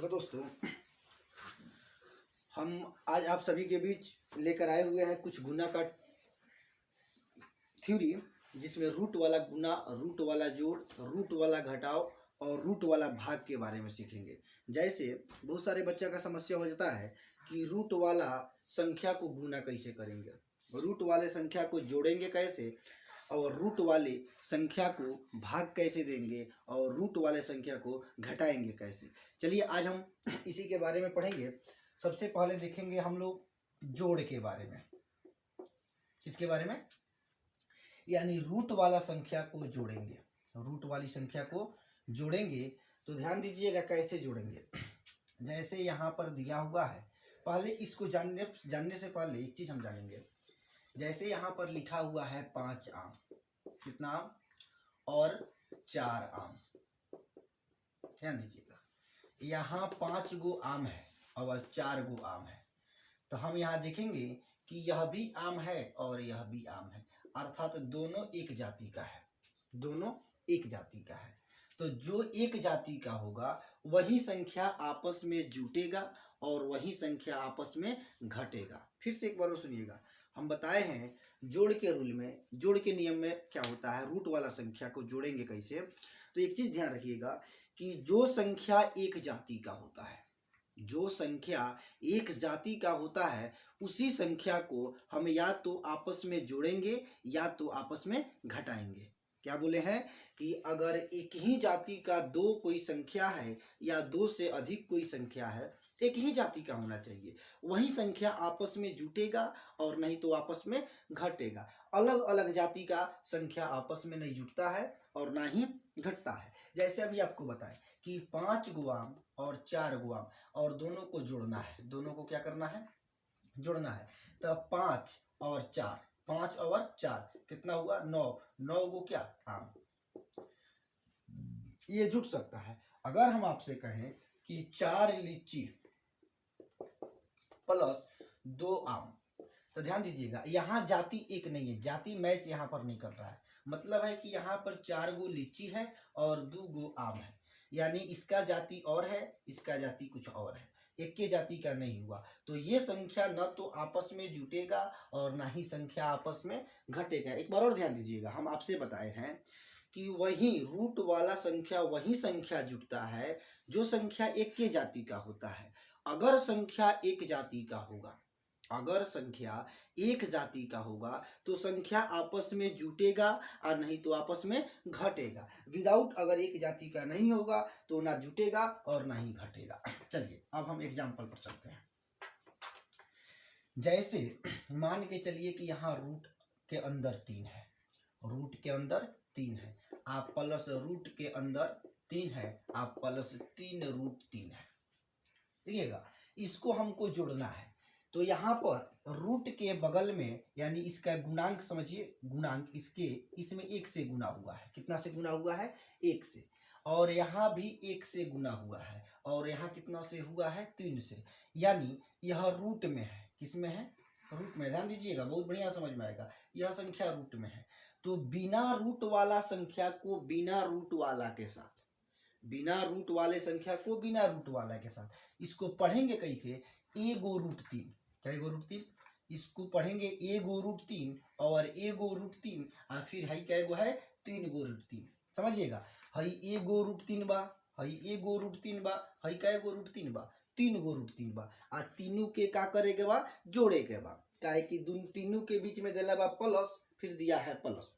Hello दोस्तों, हम आज आप सभी के बीच लेकर आए हुए हैं कुछ गुना का थ्योरी, जिसमें रूट वाला गुना, रूट वाला जोड़, रूट वाला घटाव और रूट वाला भाग के बारे में सीखेंगे। जैसे बहुत सारे बच्चा का समस्या हो जाता है कि रूट वाला संख्या को गुना कैसे करेंगे, रूट वाले संख्या को जोड़ेंगे कैसे, और रूट वाले संख्या को भाग कैसे देंगे, और रूट वाले संख्या को घटाएंगे कैसे। चलिए आज हम इसी के बारे में पढ़ेंगे। सबसे पहले देखेंगे हम लोग जोड़ के बारे में। किसके बारे में? यानी रूट वाला संख्या को जोड़ेंगे। रूट वाली संख्या को जोड़ेंगे तो ध्यान दीजिएगा कैसे जोड़ेंगे। जैसे यहाँ पर दिया हुआ है, पहले इसको जानने से पहले एक चीज हम जानेंगे। जैसे यहाँ पर लिखा हुआ है 5 आम, कितना आम? और 4 आम। ध्यान दीजिएगा, यहाँ 5 गो आम है और 4 गो आम है, तो हम यहाँ देखेंगे कि यह भी आम है और यह भी आम है, अर्थात दोनों एक जाति का है। दोनों एक जाति का है, तो जो एक जाति का होगा वही संख्या आपस में जुटेगा और वही संख्या आपस में घटेगा। फिर से एक बार और सुनिएगा। हम बताए हैं जोड़ के रूल में, जोड़ के नियम में क्या होता है, रूट वाला संख्या को जोड़ेंगे कैसे। तो एक चीज ध्यान रखिएगा कि जो संख्या एक जाति का होता है, जो संख्या एक जाति का होता है, उसी संख्या को हम या तो आपस में जोड़ेंगे या तो आपस में घटाएंगे। क्या बोले हैं कि अगर एक ही जाति का दो कोई संख्या है या दो से अधिक कोई संख्या है, एक ही जाति का होना चाहिए, वही संख्या आपस में जुटेगा और नहीं तो आपस में घटेगा। अलग अलग जाति का संख्या आपस में नहीं जुटता है और ना ही घटता है। जैसे अभी आपको बताएं कि 5 गो आम और 4 गो आम, और दोनों को जोड़ना है। दोनों को क्या करना है? जोड़ना है। तो 5 और 4, 5 और 4 कितना हुआ? 9। 9 गो क्या? आम। ये जुट सकता है। अगर हम आपसे कहें कि 4 लीची प्लस 2 आम, तो ध्यान दीजिएगा यहाँ जाति एक नहीं है, जाति मैच यहाँ पर नहीं कर रहा है। मतलब है कि यहाँ पर 4 गो लीची है और 2 गो आम है, यानी इसका जाति और है, इसका जाति कुछ और है, एक के जाति का नहीं हुआ। तो ये संख्या न तो आपस में जुटेगा और ना ही संख्या आपस में घटेगा। एक बार और ध्यान दीजिएगा, हम आपसे बताए हैं कि वही रूट वाला संख्या वही संख्या जुटता है जो संख्या एक के जाति का होता है। अगर संख्या एक जाति का होगा, अगर संख्या एक जाति का होगा तो संख्या आपस में जुटेगा और नहीं तो आपस में घटेगा। विदाउट अगर एक जाति का नहीं होगा तो ना जुटेगा और ना ही घटेगा। चलिए अब हम एग्जाम्पल पर चलते हैं। जैसे मान के चलिए कि यहाँ रूट के अंदर 3 है, रूट के अंदर 3 है, आप प्लस रूट के अंदर 3 है, आप प्लस 3 रूट 3 है। देखिएगा, इसको हमको जोड़ना है। तो यहाँ पर रूट के बगल में, यानी इसका गुणांक समझिए, गुणांक इसमें 1 से गुना हुआ है। कितना से गुना हुआ है? 1 से। और यहाँ भी 1 से गुना हुआ है, और यहाँ कितना से हुआ है? 3 से। यानी यह रूट में है। किस में है? रूट में। ध्यान दीजिएगा, बहुत बढ़िया समझ में आएगा। यह संख्या रूट में है, तो बिना रूट वाला संख्या को बिना रूट वाला के साथ, बिना रूट वाले संख्या को बिना रूट वाला के साथ, इसको पढ़ेंगे कैसे? ए गो रूट 3। क्या गो रूट 3? इसको पढ़ेंगे ए गो रूट 3 और ए गो रूट 3, और फिर हई क्या गो है? 3 गो रूट 3। समझिएगा, हई ए गो रूट 3 बा, हई ए गो रूट 3 बा, हई क्या गो रूट 3 बा? 3 गो रूट 3 बा। आ तीनों के का करे के बा? जोड़े के बा। काहे कि तीनों के बीच में दिला बा प्लस, फिर दिया है प्लस,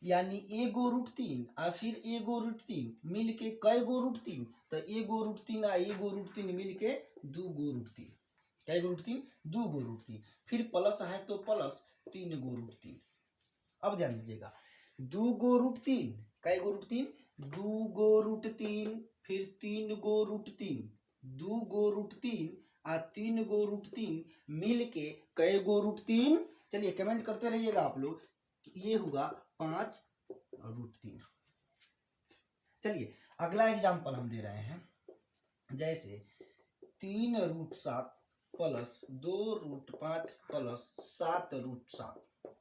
यानी ए गो रूट 3 और फिर ए गो रूट 3 मिल के कई गो रूट 3? तो ए गो रूट 3 और ए गो रूट 3 मिल के 2 गो रूट 3। कई गो रूट 3? 2 गो रूट 3। फिर प्लस है तो प्लस 3 गो रूट 3। अब ध्यान दीजिएगा, 2 गो रूट 3, कई गो रूट 3? 2 गो रूट 3, फिर 3 गो रूट 3, 2 गो रूट 3 और 3 गो रूट 3 मिल के कई गो रूट 3? चलिए कमेंट करते रहिएगा आप लोग। ये हुआ 5 रूट 3। चलिए अगला एग्जाम्पल हम दे रहे हैं। जैसे 3 root 7 plus 2 root 5 plus 7 root 7।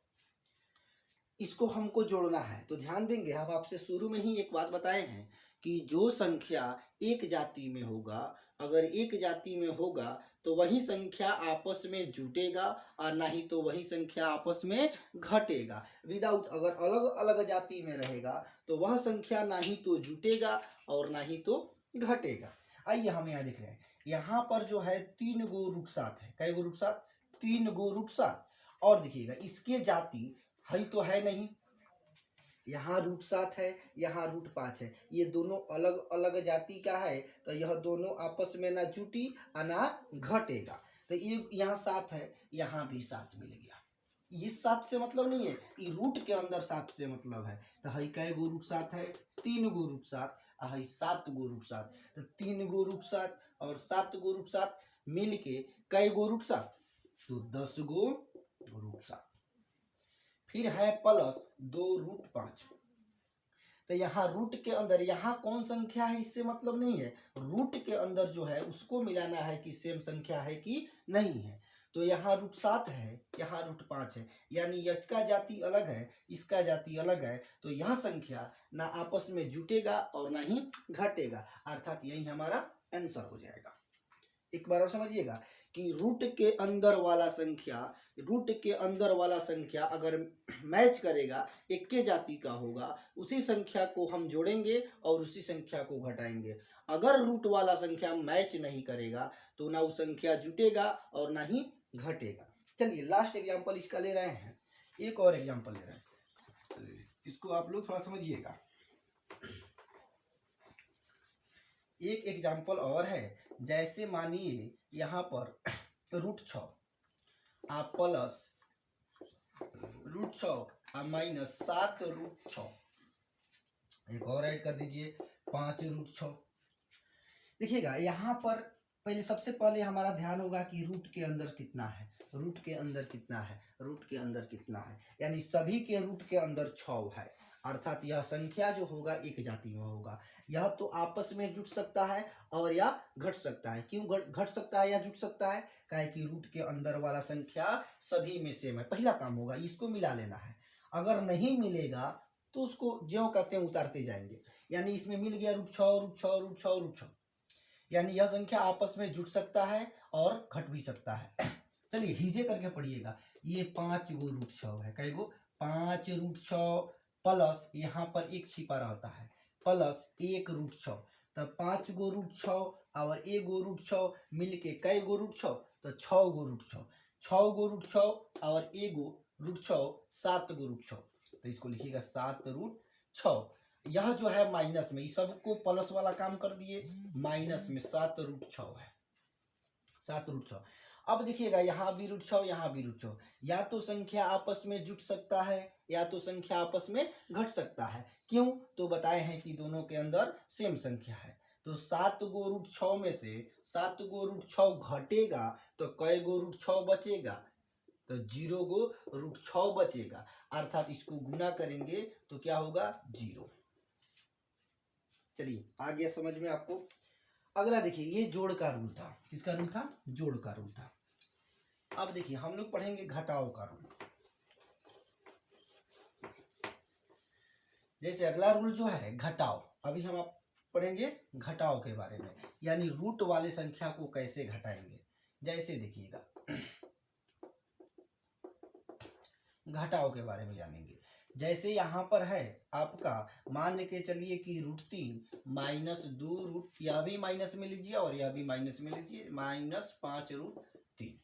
इसको हमको जोड़ना है। तो ध्यान देंगे, हम आपसे शुरू में ही एक बात बताए हैं कि जो संख्या एक जाति में होगा, अगर एक जाति में होगा तो वही संख्या आपस में जुटेगा और ना ही तो वही संख्या आपस में घटेगा। विदाउट, अगर अलग अलग जाति में रहेगा तो वह संख्या ना ही तो जुटेगा और ना ही तो घटेगा। आइए हम यहाँ देख रहे हैं, यहाँ पर जो है 3 गो रूट 7 है। कै गो रूट 7? 3 गो रूट 7। और देखिएगा इसके जाति है तो है नहीं, यहाँ रूट 7 है, यहाँ रूट 5 है, ये दोनों अलग अलग जाति का है तो यह दोनों आपस में ना जुटी और ना घटेगा। तो ये यहाँ 7 है, यहाँ भी 7 मिल गया। इस 7 से मतलब नहीं है, ये रूट के अंदर 7 से मतलब है। तो हई कै गो रूट 7 है? 3 गो रूट 7 और हई 7 गो रूट 7। तो 3 गो रूट 7 और 7 गो रूट 7 मिल के कै गो रूट 7? तो 10 गो रूट 7। फिर है प्लस 2 रूट 5। तो यहाँ रूट के अंदर यहाँ कौन संख्या है इससे मतलब नहीं है, रूट के अंदर जो है उसको मिलाना है कि सेम संख्या है कि नहीं है। तो यहाँ रूट 7 है, यहाँ रूट 5 है, यानी इसका जाति अलग है, इसका जाति अलग है, तो यह संख्या ना आपस में जुटेगा और ना ही घटेगा, अर्थात यही हमारा आंसर हो जाएगा। एक बार और समझिएगा कि रूट के अंदर वाला संख्या, रूट के अंदर वाला संख्या अगर मैच करेगा, एक के जाति का होगा, उसी संख्या को हम जोड़ेंगे और उसी संख्या को घटाएंगे। अगर रूट वाला संख्या मैच नहीं करेगा तो ना वो संख्या जुटेगा और ना ही घटेगा। चलिए लास्ट एग्जांपल इसका ले रहे हैं, एक और एग्जांपल ले रहे हैं, इसको आप लोग थोड़ा समझिएगा। एक एग्जांपल और है, जैसे मानिए यहाँ पर रूट 6 आप प्लस रूट 6 और माइनस 7 रूट 6, एक और ऐड कर दीजिए 5 रूट 6। देखिएगा यहाँ पर पहले सबसे पहले हमारा ध्यान होगा कि रूट के अंदर कितना है, रूट के अंदर कितना है, रूट के अंदर कितना है, यानी सभी के रूट के अंदर 6 है, अर्थात यह संख्या जो होगा एक जाति में होगा। यह तो आपस में जुट सकता है और या घट सकता है। क्यों घट सकता है या जुट सकता है? काहे कि रूट के अंदर वाला संख्या सभी में सेम है। पहला काम होगा इसको मिला लेना है, अगर नहीं मिलेगा तो उसको ज्यों कहते हैं उतारते जाएंगे। यानी इसमें मिल गया रूट 6 रूट 6 रूट 6 रूट 6, यानी यह संख्या आपस में जुट सकता है और घट भी सकता है। चलिए हिजे करके पढ़िएगा, ये 5 गो रूट 6 है, कै गो? 5 रूट 6 प्लस यहाँ पर एक छिपा रहता है प्लस 1 रूट 6, तब 5 गो रूट 6 और 1 गो रूट 6 मिल के कै गो रूट 6? तो 6 गो रूट 6, 6 गो रूट 6 और 1 गो रूट 6 7 गो रूट 6। तो इसको लिखिएगा 7 रूट 6। यह जो है माइनस में, इस सबको प्लस वाला काम कर दिए, माइनस में 7 रूट 6 है, 7 रूट 6। अब देखिएगा यहाँ भी रूट 6 यहाँ भी रूट 6, या तो संख्या आपस में जुट सकता है या तो संख्या आपस में घट सकता है। क्यों? तो बताए हैं कि दोनों के अंदर सेम संख्या है। तो 7 गो रूट 6 में से 7 गो रूट 6 घटेगा तो कै गो रूट 6 बचेगा? तो 0 गो रूट 6 बचेगा, अर्थात इसको गुना करेंगे तो क्या होगा? 0। चलिए आ गया समझ में आपको। अगला देखिए, ये जोड़ का रूल था। किसका रूल था? जोड़ का रूल था। अब देखिए हम लोग पढ़ेंगे घटाव का रूल। जैसे अगला रूल जो है घटाव, अभी हम आप पढ़ेंगे घटाव के बारे में, यानी रूट वाले संख्या को कैसे घटाएंगे। जैसे देखिएगा घटाव के बारे में जानेंगे। जैसे यहाँ पर है आपका, मान लेके चलिए कि रूट 3 माइनस 2 रूट, यह भी माइनस में लीजिए और यह भी माइनस में लीजिए, माइनस 5 रूट 3।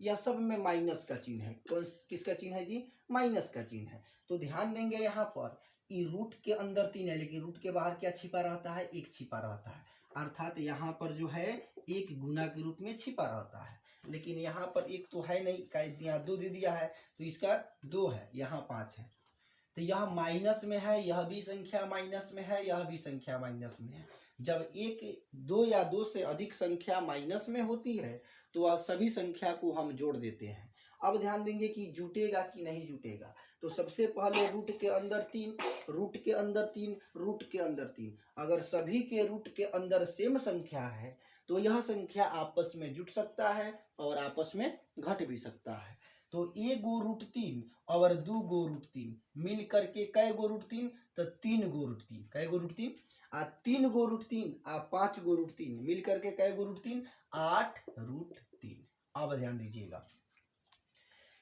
यह सब में माइनस का चिन्ह है। कौन किसका चिन्ह है जी? माइनस का चिन्ह है। तो ध्यान देंगे यहाँ पर रूट के अंदर 3 है, लेकिन रूट के बाहर क्या छिपा रहता है? 1 छिपा रहता है, अर्थात यहाँ पर जो है 1 गुना के रूप में छिपा रहता है। लेकिन यहाँ पर 1 तो है नहीं, यहाँ 2 दे दिया है तो इसका 2 है, यहाँ 5 है। तो यह माइनस में है, यह भी संख्या माइनस में है, यह भी संख्या माइनस में है। जब 1, 2 या 2 से अधिक संख्या माइनस में होती है तो वह सभी संख्या को हम जोड़ देते हैं। अब ध्यान देंगे कि जुटेगा कि नहीं जुटेगा। तो सबसे पहले रूट के अंदर 3, रूट के अंदर 3, रूट के अंदर 3, अगर सभी के रूट के अंदर सेम संख्या है तो यह संख्या आपस में जुट सकता है और आपस में घट भी सकता है। तो ए गो रूट 3 और 2 गो रूट 3 मिल करके कै गो रूट 3, तो 3 गो रूट 3, कै गो रूट 3 आ 3 गो रूट 3 आ 5 गो रूट 3 मिल करके कै गो रूट 3, 8 रूट 3। अब ध्यान दीजिएगा,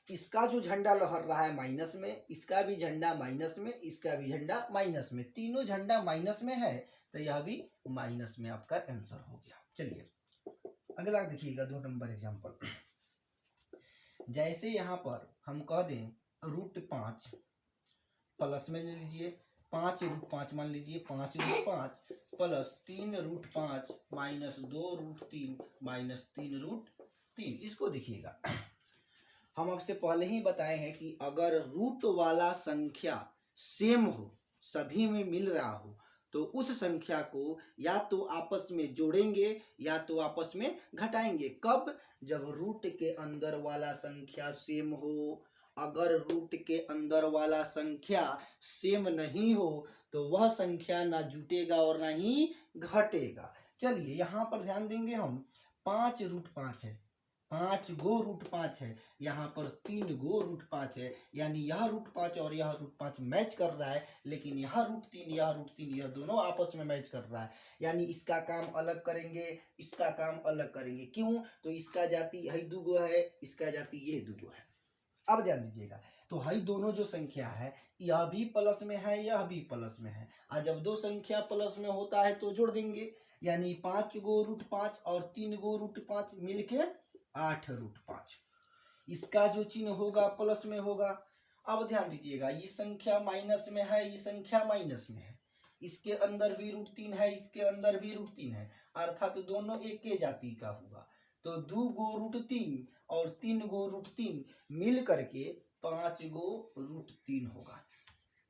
इसका जो झंडा लहर रहा है माइनस में, इसका भी झंडा माइनस में, इसका भी झंडा माइनस में, तीनों झंडा माइनस में है, तो यह भी माइनस में आपका आंसर हो गया। चलिए अगला देखिएगा 2 नंबर एग्जांपल। जैसे यहाँ पर हम कह दें रूट 5 प्लस में ले लीजिए 5 रूट 5 मान लीजिए 5 root 5 plus 3 root 5 minus 2 root 3 minus 3 root 3। इसको देखिएगा, हम आपसे पहले ही बताए हैं कि अगर रूट वाला संख्या सेम हो, सभी में मिल रहा हो, तो उस संख्या को या तो आपस में जोड़ेंगे या तो आपस में घटाएंगे। कब? जब रूट के अंदर वाला संख्या सेम हो। अगर रूट के अंदर वाला संख्या सेम नहीं हो तो वह संख्या ना जुटेगा और ना ही घटेगा। चलिए यहाँ पर ध्यान देंगे हम, 5 रूट 5 है, 5 गो रूट 5 है, यहाँ पर 3 गो रूट 5 है, यानी यह रूट 5 और यह रूट 5 मैच कर रहा है, लेकिन यह रूट 3 यह रूट 3 यह दोनों आपस में मैच कर रहा है, यानी इसका काम अलग करेंगे, इसका काम अलग करेंगे। क्यों? तो इसका जाति यही दुगो है, इसका जाति ये दुगो है। अब ध्यान दीजिएगा, तो हई दोनों जो संख्या है यह भी प्लस में है, यह भी प्लस में है, और जब दो संख्या प्लस में होता है तो जोड़ देंगे, यानी 5 गो रूट 5 और 3 गो रूट 5 मिलके 8 रूट 5। इसका जो चिन्ह होगा प्लस में होगा। अब ध्यान दीजिएगा, ये संख्या माइनस में है, ये संख्या माइनस में है, इसके अंदर भी रूट 3 है, इसके अंदर भी रूट 3 है, अर्थात तो दोनों एक के जाति का होगा। तो 2 गो रूट 3 और 3 गो रूट 3 मिल करके 5 गो रूट 3 होगा।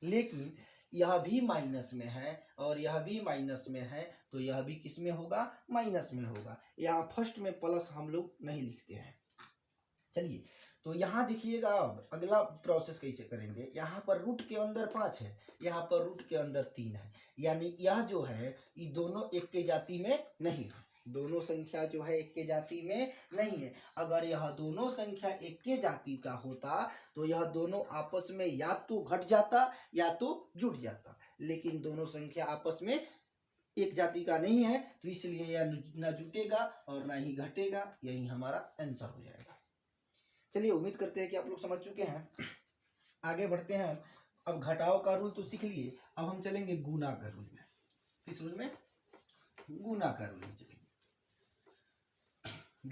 लेकिन यह भी माइनस में है और यह भी माइनस में है, तो यह भी किस में होगा? माइनस में होगा। यहाँ फर्स्ट में प्लस हम लोग नहीं लिखते हैं। चलिए तो यहाँ देखिएगा, अब अगला प्रोसेस कैसे करेंगे। यहाँ पर रूट के अंदर 5 है, यहाँ पर रूट के अंदर 3 है, यानी यह जो है ये दोनों एक के जाति में नहीं है, दोनों संख्या जो है एक के जाति में नहीं है। अगर यह दोनों संख्या एक के जाति का होता तो यह दोनों आपस में या तो घट जाता या तो जुड़ जाता, लेकिन दोनों संख्या आपस में एक जाति का नहीं है, तो इसलिए यह ना जुटेगा और ना ही घटेगा। यही हमारा आंसर हो जाएगा। चलिए उम्मीद करते हैं कि आप लोग समझ चुके हैं। आगे बढ़ते हैं। अब घटाव का रूल तो सीख लिए, अब हम चलेंगे गुना का रूल में। किस रूल में? गुना का रूल में चलेंगे।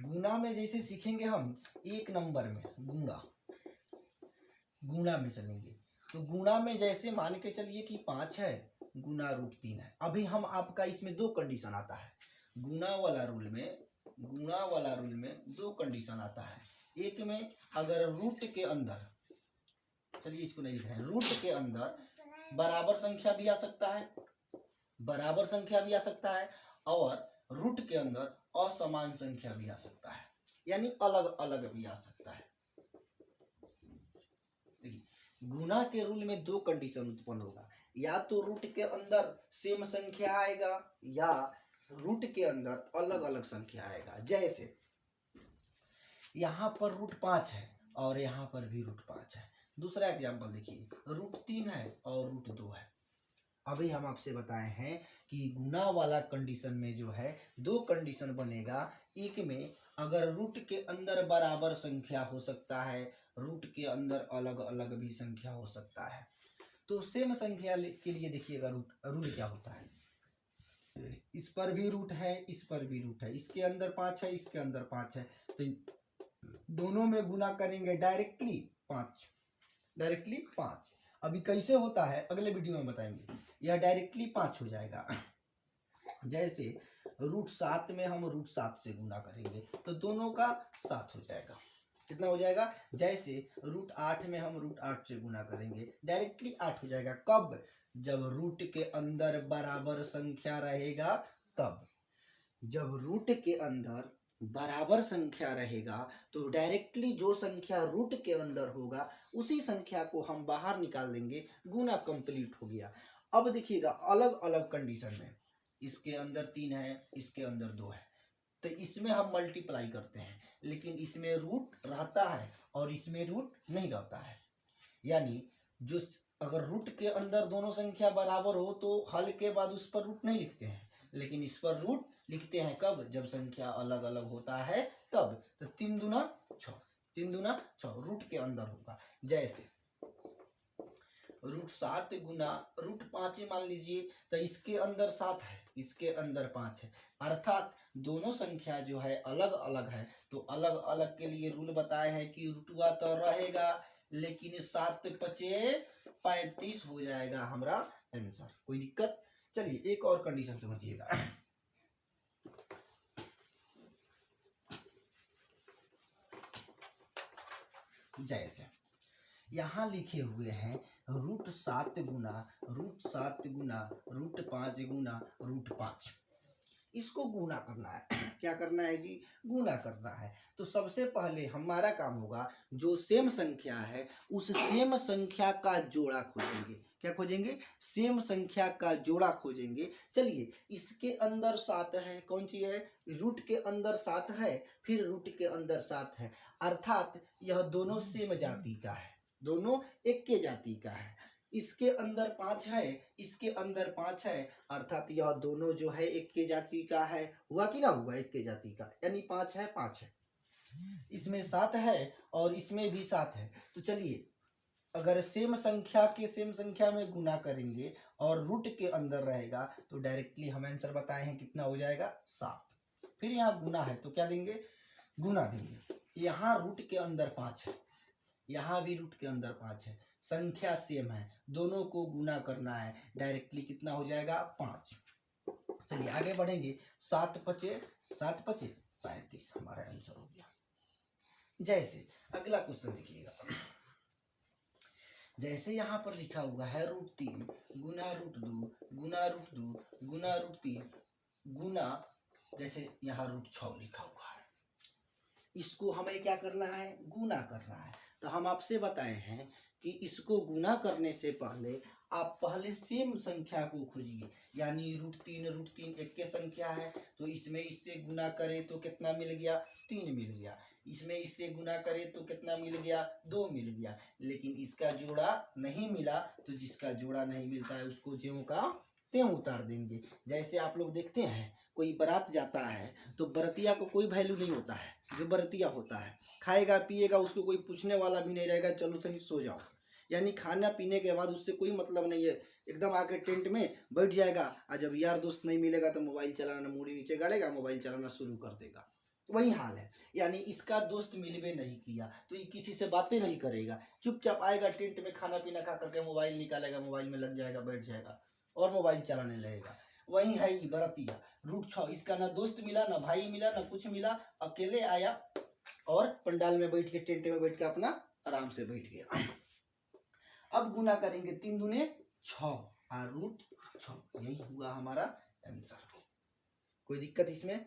गुना में जैसे सीखेंगे हम 1 नंबर में गुना में चलेंगे। तो गुना में जैसे मान के चलिए कि 5 है गुना रूट 3 है। अभी हम आपका इसमें 2 कंडीशन आता है। गुना वाला रूल में 2 कंडीशन आता है। एक में अगर रूट के अंदर, चलिए इसको नहीं लिख रहे हैं, रूट के अंदर बराबर संख्या भी आ सकता है और रूट के अंदर असमान संख्या भी आ सकता है, यानी अलग अलग भी आ सकता है। गुना के रूल में 2 कंडीशन उत्पन्न होगा, या तो रूट के अंदर सेम संख्या आएगा या रूट के अंदर अलग अलग संख्या आएगा। जैसे यहाँ पर रूट 5 है और यहाँ पर भी रूट 5 है। दूसरा एग्जाम्पल देखिए, रूट 3 है और रूट 2 है। अभी हम आपसे बताए हैं कि गुना वाला कंडीशन में जो है 2 कंडीशन बनेगा। एक में अगर रूट के अंदर बराबर संख्या हो सकता है, रूट के अंदर अलग अलग भी संख्या हो सकता है। तो सेम संख्या के लिए देखिएगा रूल क्या होता है। इस पर भी रूट है, इस पर भी रूट है, इसके अंदर 5 है, इसके अंदर 5 है, तो दोनों में गुना करेंगे डायरेक्टली 5। अभी कैसे होता है अगले वीडियो में बताएंगे। यह डायरेक्टली 5 हो जाएगा। जैसे रूट 7 में हम रूट 7 से गुना करेंगे तो दोनों का 7 हो जाएगा। कितना हो जाएगा? जैसे रूट 8 में हम रूट 8 से गुना करेंगे, डायरेक्टली 8 हो जाएगा। कब? जब रूट के अंदर बराबर संख्या रहेगा तब। जब रूट के अंदर बराबर संख्या रहेगा तो डायरेक्टली जो संख्या रूट के अंदर होगा उसी संख्या को हम बाहर निकाल देंगे, गुना कंप्लीट हो गया। अब देखिएगा अलग अलग कंडीशन में, इसके अंदर 3 है, इसके अंदर 2 है, तो इसमें हम मल्टीप्लाई करते हैं, लेकिन इसमें रूट रहता है और इसमें रूट नहीं रहता है। यानी जो अगर रूट के अंदर दोनों संख्या बराबर हो तो हल के बाद उस पर रूट नहीं लिखते हैं, लेकिन इस पर रूट लिखते हैं कब, जब संख्या अलग अलग होता है तब। तो 3 दूना 6, 3 दूना 6 रूट के अंदर होगा। जैसे √7 गुना √5 ही मान लीजिए, तो इसके अंदर 7 है, इसके अंदर 5 है, अर्थात दोनों संख्या जो है अलग अलग है। तो अलग अलग के लिए रूल बताए हैं कि रुटवा तो रहेगा, लेकिन 7 पचे 35 हो जाएगा हमारा आंसर। कोई दिक्कत? चलिए एक और कंडीशन समझिएगा। जैसे यहाँ लिखे हुए हैं √7 गुना √7 गुना √5 गुना √5, इसको गुना करना है। क्या करना है जी? गुना करना है। तो सबसे पहले हमारा काम होगा, जो सेम संख्या है उस सेम संख्या का जोड़ा खोजेंगे। क्या खोजेंगे? सेम संख्या का जोड़ा खोजेंगे। चलिए, इसके अंदर 7 है, कौन सी है? रूट के अंदर 7 है, फिर रूट के अंदर 7 है, अर्थात यह दोनों सेम जाति का है, दोनों एक के जाति का है। इसके अंदर 5 है, इसके अंदर 5 है, अर्थात यह दोनों जो है एक के जाति का है। हुआ कि ना हुआ? एक के जाति का, यानी 5 है 5 है। इसमें 7 है और इसमें भी 7 है। तो चलिए, अगर सेम संख्या के सेम संख्या में गुना करेंगे और रूट के अंदर रहेगा तो डायरेक्टली हम आंसर बताए हैं कितना हो जाएगा? 7। फिर यहाँ गुना है तो क्या देंगे? गुना देंगे। यहाँ रूट के अंदर 5 है, यहाँ भी रूट के अंदर 5 है, संख्या सेम है, दोनों को गुना करना है, डायरेक्टली कितना हो जाएगा? 5। चलिए आगे बढ़ेंगे। 7 पचे 35 हमारा आंसर हो गया। जैसे अगला क्वेश्चन देखिएगा। जैसे यहाँ पर लिखा हुआ है √3 गुना √2 गुना √2 गुना √3 गुना, जैसे यहाँ √6 लिखा हुआ है, इसको हमें क्या करना है? गुना करना है। तो हम आपसे बताए हैं कि इसको गुना करने से पहले आप पहले सेम संख्या को खोजिए। यानी √3 एक के संख्या है, तो इसमें इससे गुना करें तो कितना मिल गया? 3 मिल गया। इसमें इससे गुना करें तो कितना मिल गया? 2 मिल गया। लेकिन इसका जोड़ा नहीं मिला, तो जिसका जोड़ा नहीं मिलता है उसको ज्यों का त्यों उतार देंगे। जैसे आप लोग देखते हैं, कोई बारात जाता है तो बरतिया को कोई वैल्यू नहीं होता है। जो बरतिया होता है खाएगा पिएगा, उसको कोई पूछने वाला भी नहीं रहेगा, चलो तनी सो जाओ। यानी खाना पीने के बाद उससे कोई मतलब नहीं है, एकदम आके टेंट में बैठ जाएगा, और जब यार दोस्त नहीं मिलेगा तो मोबाइल चलाना, मूड़ी नीचे गाड़ेगा, मोबाइल चलाना शुरू कर देगा। वही हाल है। यानी इसका दोस्त मिलवे नहीं किया तो ये किसी से बातें नहीं करेगा, चुपचाप आएगा टेंट में, खाना पीना खा करके मोबाइल निकालेगा, मोबाइल में लग जाएगा, बैठ जाएगा और मोबाइल चलाने लगेगा। वही है ये बरतिया √6। इसका ना दोस्त मिला, ना भाई मिला, ना कुछ मिला, अकेले आया और पंडाल में बैठ के, टेंट में बैठ के अपना आराम से बैठ गया। अब गुना करेंगे, 3 दूने 6 और √6, यही हुआ हमारा आंसर। कोई दिक्कत इसमें?